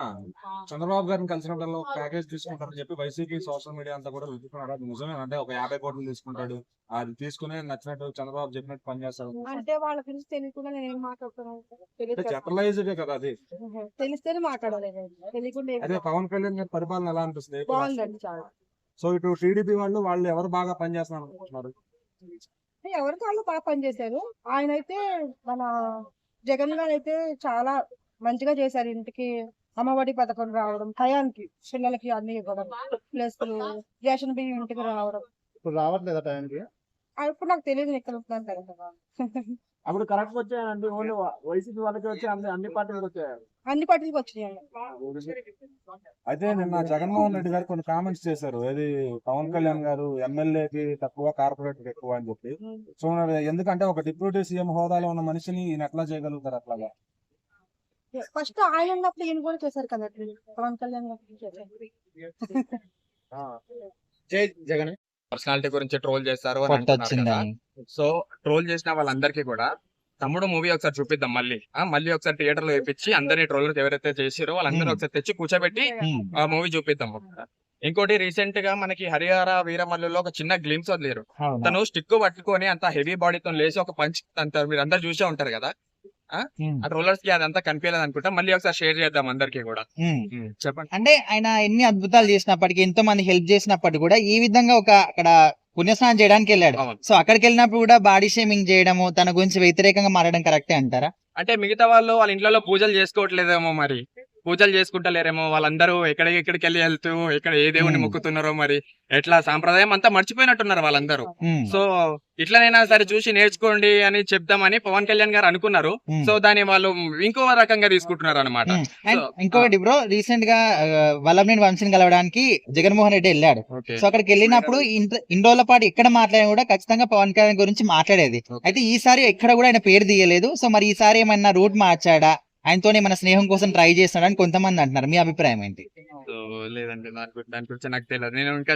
ఆ! చంద్రబాబు గారిని కలిసినప్పుడల్లా ఒక ప్యాకేజ్ తీసుకుంటారని చెప్పి వైసీపీ సోషల్ మీడియా అంతా కూడా వెతుకుతున్నారు. అది నిజమేనా? అంటే ఒక 50,00,00,000 తీసుకుంటాడు. అది తీసుకొని నచ్చినట్టు చంద్రబాబు చెప్పినట్టు పని చేస్తాడు. అంటే వాళ్ళ గురించి తెలియకుండా నేనేం మాట్లాడుతున్నాను? తెలీదు అంటే కదా. జనరలైజ్డే కదా అది. తెలిస్తేనే మాట్లాడాలి నేను. తెలియకుండా ఏమి అదే పవన్ కళ్యాణ్ గారి పరిపాలన ఎలా అనిపిస్తుంది ఏపీ రాష్ట్రంలో? బాగుందండి చాలా. సో ఇటు టీడీపీ వాళ్ళు ఎవరు బాగా పనిచేస్తున్నారు అనుకుంటున్నారు? ఎవరికి వాళ్ళు బాగా పనిచేశారు. ఆయనైతే మన జగన్ గారు అయితే చాలా మంచిగా చేశారు. ఇంటికి అమ్మఒడి పథకం రావడం, టయానికి పిల్లలకి అన్ని ఇవ్వడం, ప్లస్ రేషన్ బియ్యం ఇంటికి రావడం. ఇప్పుడు రావట్లేదా టైంకి? ఇప్పుడు నాకు తెలియదు ఎక్కడ ఉంటున్నాను కదా. అప్పుడు కరెక్ట్ వచ్చాయండి. ఓన్లీ వైసీపీ వాళ్ళకి వచ్చి అన్ని పార్టీలకు వచ్చాయి. అన్ని పార్టీలకు వచ్చినాయండి. అయితే నిన్న జగన్మోహన్ రెడ్డి గారు కొన్ని కామెంట్స్ చేశారు. ఏది పవన్ కళ్యాణ్ గారు ఎమ్మెల్యేకి తక్కువ కార్పొరేట్ ఎక్కువ అని చెప్పి. సో మరి ఎందుకంటే ఒక డిప్యూటీ సీఎం హోదాలో ఉన్న మనిషిని ఈయన ఎట్లా చేయగలుగుతారు అట్లాగా? ఫస్ట్ ఆయన ఉన్నప్పుడు ఈయన కూడా చేశారు కదా, పవన్ కళ్యాణ్ గారు చేశారు. జై జగన్ పర్సనాలిటీ గురించి ట్రోల్ చేస్తారు అని అంటున్నారు కదా. సో ట్రోల్ చేసిన వాళ్ళందరికీ కూడా తమ్ముడు మూవీ ఒకసారి చూపిద్దాం మళ్ళీ ఒకసారి థియేటర్ లో వేపించి అందరినీ ట్రోల్ ఎవరైతే చేసిరో వాళ్ళందరూ ఒకసారి తెచ్చి కూర్చోబెట్టి ఆ మూవీ చూపిద్దాం. ఇంకోటి రీసెంట్ గా మనకి హరిహర వీరమల్లులో ఒక చిన్న గ్లిమ్స్ వదిలేరు. తను స్టిక్ పట్టుకొని అంత హెవీ బాడీతో లేచి ఒక పంచ్ అంత మీరు అందరు చూసే ఉంటారు కదా. ఆ ట్రోలర్స్ కి అదంతా కనిపించలేదు అనుకుంటా. మళ్ళీ ఒకసారి షేర్ చేద్దాం అందరికి కూడా. చెప్పండి. అంటే ఆయన ఎన్ని అద్భుతాలు చేసినప్పటికీ, ఎంతో మంది హెల్ప్ చేసినప్పటికీ కూడా ఈ విధంగా అక్కడ పుణ్యస్నానం చేయడానికి వెళ్ళాడు. అవును. సో అక్కడికి వెళ్ళినప్పుడు కూడా బాడీ షేమింగ్ చేయడము, తన గురించి వ్యతిరేకంగా మారడం కరెక్టే అంటారా? అంటే మిగతా వాళ్ళు వాళ్ళ ఇంట్లో పూజలు చేసుకోవట్లేదేమో, మరి పూజలు చేసుకుంటలేరేమో, వాళ్ళందరూ ఎక్కడికి వెళ్ళి వెళ్తూ ఇక్కడ ఏ దేవుడిని మొక్కుతున్నారో, మరి ఎట్లా సాంప్రదాయం అంతా మర్చిపోయినట్టున్నారు వాళ్ళందరూ. సో ఇట్లనైనా సరే చూసి నేర్చుకోండి అని చెప్దామని పవన్ కళ్యాణ్ గారు అనుకున్నారు. సో దాన్ని వాళ్ళు ఇంకో రకంగా తీసుకుంటున్నారు అనమాట. ఇంకొకటి బ్రో, రీసెంట్ గా వల్లభనేని వంశీని కలవడానికి జగన్మోహన్ రెడ్డి వెళ్ళాడు. సో అక్కడికి వెళ్ళినప్పుడు ఇన్ని రోజుల పాటు ఎక్కడ మాట్లాడినా కూడా ఖచ్చితంగా పవన్ కళ్యాణ్ గురించి మాట్లాడేది. అయితే ఈసారి ఎక్కడ కూడా ఆయన పేరు తీయలేదు. సో మరి ఈసారి ఏమన్నా రూట్ మార్చాడా, ఆయనతోనే మన స్నేహం కోసం ట్రై చేస్తున్నాడని కొంతమంది అంటున్నారు. మీ అభిప్రాయం ఏంటి? సో లేదండి, దాని గురించి నాకు తెలియదు. నేను ఇంకా